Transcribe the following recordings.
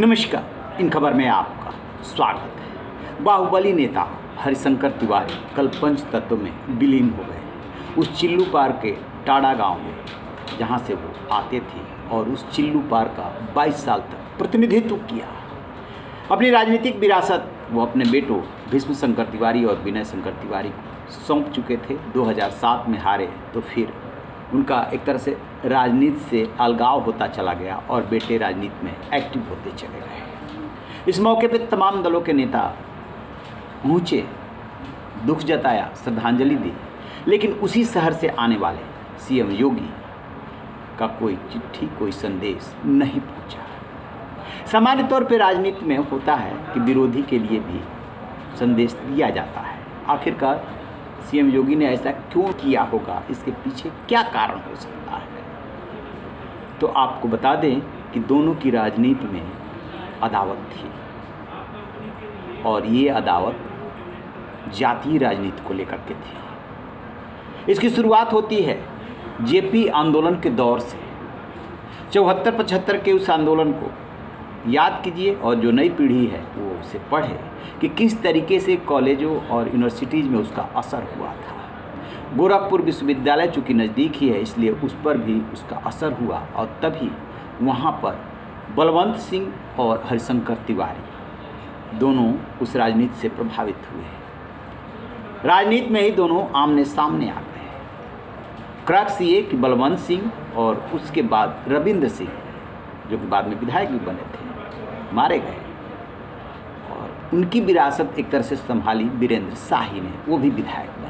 नमस्कार। इन खबर में आपका स्वागत है। बाहुबली नेता हरिशंकर तिवारी कल पंच तत्व में विलीन हो गए। उस चिल्लू पार के टाड़ा गांव में जहां से वो आते थे और उस चिल्लू पार का 22 साल तक प्रतिनिधित्व किया। अपनी राजनीतिक विरासत वो अपने बेटों भीष्म शंकर तिवारी और विनय शंकर तिवारी को सौंप चुके थे। 2007 में हारे तो फिर उनका एक तरह से राजनीति से अलगाव होता चला गया और बेटे राजनीति में एक्टिव होते चले गए। इस मौके पर तमाम दलों के नेता पहुँचे, दुख जताया, श्रद्धांजलि दी, लेकिन उसी शहर से आने वाले सीएम योगी का कोई चिट्ठी, कोई संदेश नहीं पहुंचा। सामान्य तौर पर राजनीति में होता है कि विरोधी के लिए भी संदेश दिया जाता है। आखिरकार सीएम योगी ने ऐसा क्यों किया होगा, इसके पीछे क्या कारण हो सकता है? तो आपको बता दें कि दोनों की राजनीति में अदावत थी और ये अदावत जातीय राजनीति को लेकर के थी। इसकी शुरुआत होती है जेपी आंदोलन के दौर से। 74-75 के उस आंदोलन को याद कीजिए और जो नई पीढ़ी है वो उसे पढ़े कि किस तरीके से कॉलेजों और यूनिवर्सिटीज़ में उसका असर हुआ था। गोरखपुर विश्वविद्यालय चूँकि नज़दीक ही है, इसलिए उस पर भी उसका असर हुआ और तभी वहाँ पर बलवंत सिंह और हरिशंकर तिवारी दोनों उस राजनीति से प्रभावित हुए। राजनीति में ही दोनों आमने सामने आ गए। क्रक्स ये कि बलवंत सिंह और उसके बाद रविंद्र सिंह, जो कि बाद में विधायक भी बने थे, मारे गए और उनकी विरासत एक तरह से संभाली वीरेंद्र शाही ने, वो भी विधायक बने।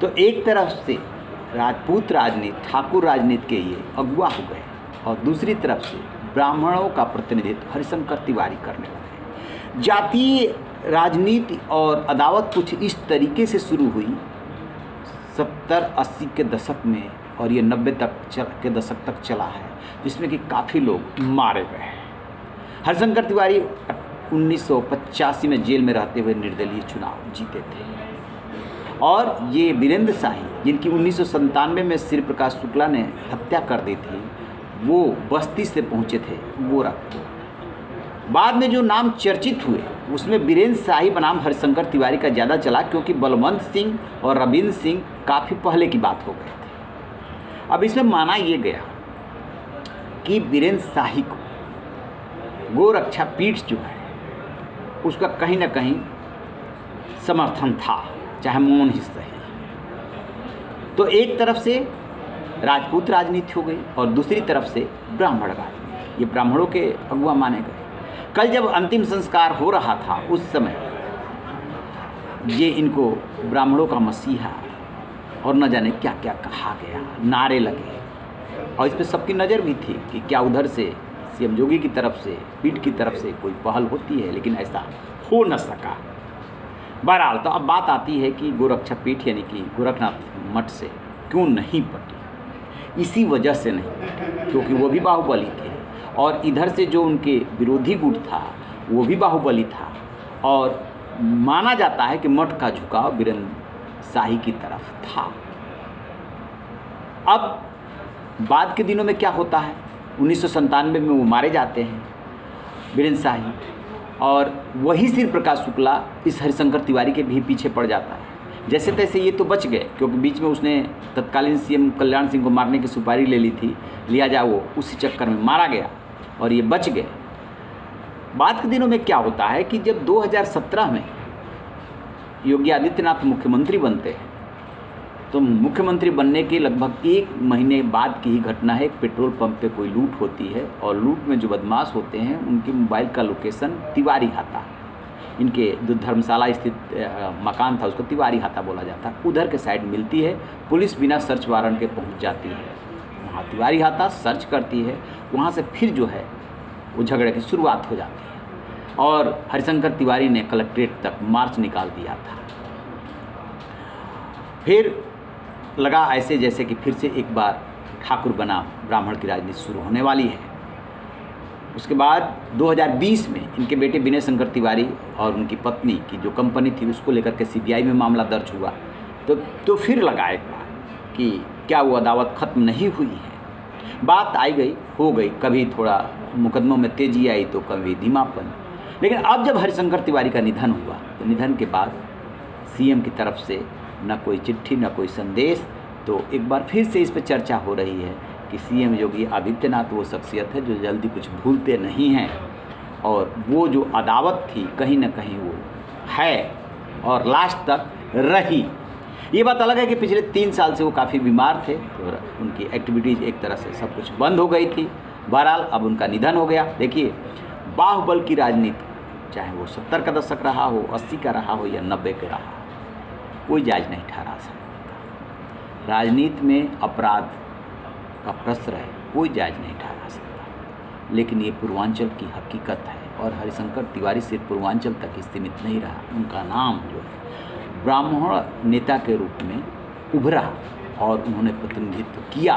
तो एक तरफ से राजपूत राजनीति, ठाकुर राजनीति के ये अगुवा हो गए और दूसरी तरफ से ब्राह्मणों का प्रतिनिधित्व हरिशंकर तिवारी करने लगे। जातीय राजनीति और अदावत कुछ इस तरीके से शुरू हुई 70-80 के दशक में और ये 90 के दशक तक चला है, जिसमें कि काफ़ी लोग मारे गए। हरिशंकर तिवारी 1985 में जेल में रहते हुए निर्दलीय चुनाव जीते थे और ये वीरेंद्र शाही, जिनकी 1997 में श्री प्रकाश शुक्ला ने हत्या कर दी थी, वो बस्ती से पहुँचे थे गोरखपुर। बाद में जो नाम चर्चित हुए उसमें वीरेंद्र शाही बनाम हरिशंकर तिवारी का ज़्यादा चला, क्योंकि बलवंत सिंह और रविंद्र सिंह काफ़ी पहले की बात हो गए थे। अब इसमें माना ये गया कि वीरेंद्र शाही को गोरक्षा पीठ जो है उसका कहीं ना कहीं समर्थन था, चाहे मौन ही सही। तो एक तरफ से राजपूत राजनीति हो गई और दूसरी तरफ से ब्राह्मण राजनीति, ये ब्राह्मणों के अगुवा माने गए। कल जब अंतिम संस्कार हो रहा था उस समय ये इनको ब्राह्मणों का मसीहा और न जाने क्या क्या कहा गया, नारे लगे और इस पर सबकी नज़र भी थी कि क्या उधर से सीएम योगी की तरफ से, पीठ की तरफ से कोई पहल होती है, लेकिन ऐसा हो न सका। बहरहाल तो अब बात आती है कि गोरक्षा पीठ यानी कि गोरखनाथ मठ से क्यों नहीं पटी। इसी वजह से नहीं क्योंकि वो भी बाहुबली थे और इधर से जो उनके विरोधी गुट था वो भी बाहुबली था और माना जाता है कि मठ का झुकाव वीरेंद्र शाही की तरफ था। अब बाद के दिनों में क्या होता है, 1997 में वो मारे जाते हैं वीरेंद्र शाही और वही श्री प्रकाश शुक्ला इस हरिशंकर तिवारी के भी पीछे पड़ जाता है। जैसे तैसे ये तो बच गए, क्योंकि बीच में उसने तत्कालीन सीएम कल्याण सिंह को मारने की सुपारी ले ली थी, लिया जा वो उसी चक्कर में मारा गया और ये बच गए। बाद के दिनों में क्या होता है कि जब 2017 में योगी आदित्यनाथ मुख्यमंत्री बनते हैं तो मुख्यमंत्री बनने के लगभग 1 महीने बाद की ही घटना है। एक पेट्रोल पंप पे कोई लूट होती है और लूट में जो बदमाश होते हैं उनके मोबाइल का लोकेशन तिवारी हाता, इनके जो धर्मशाला स्थित मकान था उसको तिवारी हाता बोला जाता, उधर के साइड मिलती है। पुलिस बिना सर्च वारंट के पहुंच जाती है वहाँ, तिवारी हाता सर्च करती है, वहाँ से फिर जो है वो झगड़े की शुरुआत हो जाती है और हरिशंकर तिवारी ने कलेक्ट्रेट तक मार्च निकाल दिया था। फिर लगा ऐसे जैसे कि फिर से एक बार ठाकुर बना ब्राह्मण की राजनीति शुरू होने वाली है। उसके बाद 2020 में इनके बेटे विनय शंकर तिवारी और उनकी पत्नी की जो कंपनी थी उसको लेकर के सीबीआई में मामला दर्ज हुआ। तो फिर लगा एक बार कि क्या वो अदावत ख़त्म नहीं हुई है। बात आई गई हो गई, कभी थोड़ा मुकदमों में तेजी आई तो कभी धीमापन। लेकिन अब जब हरिशंकर तिवारी का निधन हुआ तो निधन के बाद सीएम की तरफ से न कोई चिट्ठी न कोई संदेश, तो एक बार फिर से इस पर चर्चा हो रही है कि सीएम योगी आदित्यनाथ वो शख्सियत है जो जल्दी कुछ भूलते नहीं हैं, और वो जो अदावत थी कहीं ना कहीं वो है और लास्ट तक रही। ये बात अलग है कि पिछले 3 साल से वो काफ़ी बीमार थे और उनकी एक्टिविटीज़ एक तरह से सब कुछ बंद हो गई थी। बहरहाल अब उनका निधन हो गया। देखिए, बाहुबल की राजनीति चाहे वो 70 का दशक रहा हो, 80 का रहा हो या 90 का रहा हो, कोई जायज़ नहीं ठहरा सकता। राजनीति में अपराध का प्रश्न है, कोई जायज़ नहीं ठहरा सकता। लेकिन ये पूर्वांचल की हकीकत है और हरिशंकर तिवारी सिर्फ पूर्वांचल तक ही सीमित नहीं रहा। उनका नाम जो है ब्राह्मण नेता के रूप में उभरा और उन्होंने प्रतिनिधित्व किया,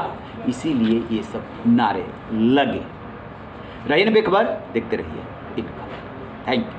इसीलिए ये सब नारे लगे। रहिए बेखबर, देखते रहिए इन खबर। Thank you.